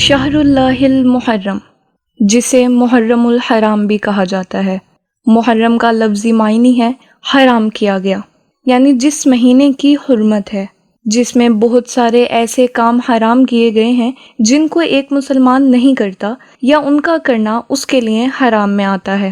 شہر اللہ المحرم، جسے محرم الحرام بھی کہا جاتا ہے۔ محرم کا لفظی معنی ہے حرام کیا گیا، یعنی جس مہینے کی حرمت ہے، جس میں بہت سارے ایسے کام حرام کیے گئے ہیں جن کو ایک مسلمان نہیں کرتا یا ان کا کرنا اس کے لیے حرام میں آتا ہے۔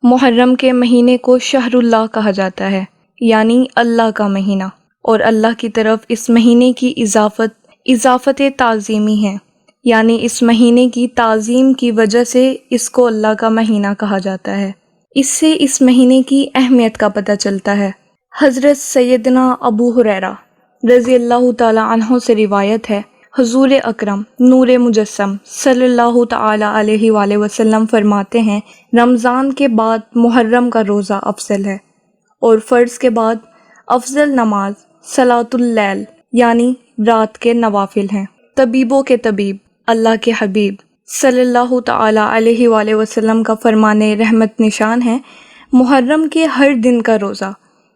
محرم کے مہینے کو شہر اللہ کہا جاتا ہے، یعنی اللہ کا مہینہ، اور اللہ کی طرف اس مہینے کی اضافت تعظیمی ہے، یعنی اس مہینے کی تعظیم کی وجہ سے اس کو اللہ کا مہینہ کہا جاتا ہے۔ اس سے اس مہینے کی اہمیت کا پتہ چلتا ہے۔ حضرت سیدنا ابو ہریرہ رضی اللہ تعالی عنہ سے روایت ہے، حضور اکرم نور مجسم صلی اللہ تعالی علیہ وآلہ وسلم فرماتے ہیں، رمضان کے بعد محرم کا روزہ افضل ہے، اور فرض کے بعد افضل نماز صلاۃ اللیل یعنی رات کے نوافل ہیں۔ طبیبوں کے طبیب اللہ کے حبیب صلی اللہ تعالی علیہ وآلہ وسلم کا فرمان رحمت نشان ہے، محرم کے ہر دن کا روزہ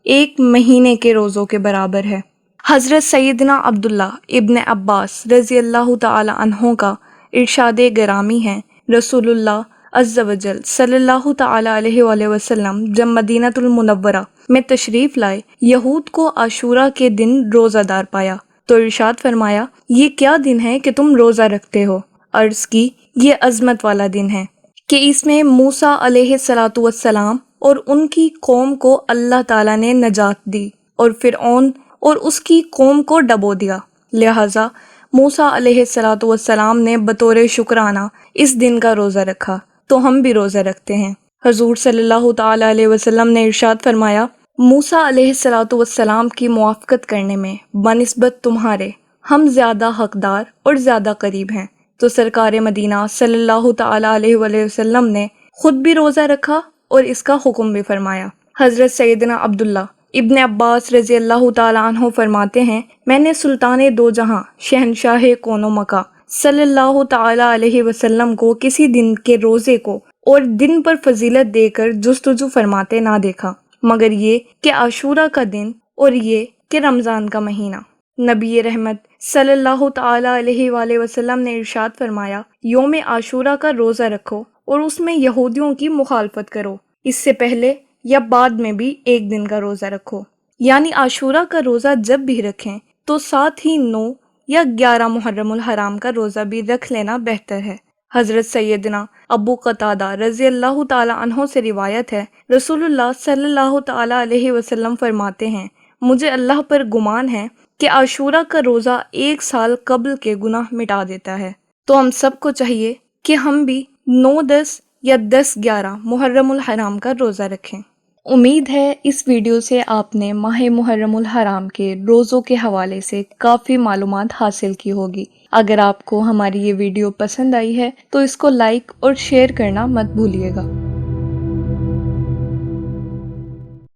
ایک مہینے کے روزوں کے برابر ہے۔ حضرت سیدنا عبداللہ ابن عباس رضی اللہ تعالی عنہ کا ارشاد گرامی ہے، رسول اللہ عز و جل صلی اللہ تعالی علیہ وآلہ وسلم جب مدینہ المنورہ میں تشریف لائے، یہود کو عاشورہ کے دن روزہ دار پایا تو ارشاد فرمایا، یہ کیا دن ہے کہ تم روزہ رکھتے ہو؟ عرض کی، یہ عظمت والا دن ہے کہ اس میں موسیٰ علیہ السلام اور ان کی قوم کو اللہ تعالیٰ نے نجات دی، اور فرعون اور اس کی قوم کو ڈبو دیا، لہٰذا موسیٰ علیہ السلام نے بطور شکرانہ اس دن کا روزہ رکھا، تو ہم بھی روزہ رکھتے ہیں۔ حضور صلی اللہ تعالی علیہ وسلم نے ارشاد فرمایا، موسیٰ علیہ السلام کی موافقت کرنے میں بنسبت تمہارے ہم زیادہ حقدار اور زیادہ قریب ہیں۔ تو سرکار مدینہ صلی اللہ تعالی علیہ وآلہ وسلم نے خود بھی روزہ رکھا اور اس کا حکم بھی فرمایا۔ حضرت سیدنا عبداللہ ابن عباس رضی اللہ تعالی عنہ فرماتے ہیں، میں نے سلطان دو جہاں شہنشاہ کون و مکان صلی اللہ تعالی علیہ وسلم کو کسی دن کے روزے کو اور دن پر فضیلت دے کر جستجو فرماتے نہ دیکھا، مگر یہ کہ عاشورہ کا دن اور یہ کہ رمضان کا مہینہ۔ نبی رحمت صلی اللہ تعالی علیہ وآلہ وسلم نے ارشاد فرمایا، یوم عاشورہ کا روزہ رکھو اور اس میں یہودیوں کی مخالفت کرو، اس سے پہلے یا بعد میں بھی ایک دن کا روزہ رکھو، یعنی عاشورہ کا روزہ جب بھی رکھیں تو ساتھ ہی 9 یا 11 محرم الحرام کا روزہ بھی رکھ لینا بہتر ہے۔ حضرت سیدنا ابو قتادہ رضی اللہ تعالی عنہ سے روایت ہے، رسول اللہ صلی اللہ تعالی علیہ وسلم فرماتے ہیں، مجھے اللہ پر گمان ہے کہ عاشورہ کا روزہ 1 سال قبل کے گناہ مٹا دیتا ہے۔ تو ہم سب کو چاہیے کہ ہم بھی 9، 10 یا 10، 11 محرم الحرام کا روزہ رکھیں۔ امید ہے اس ویڈیو سے آپ نے ماہ محرم الحرام کے روزوں کے حوالے سے کافی معلومات حاصل کی ہوگی۔ اگر آپ کو ہماری یہ ویڈیو پسند آئی ہے تو اس کو لائک اور شیئر کرنا مت بھولیے گا۔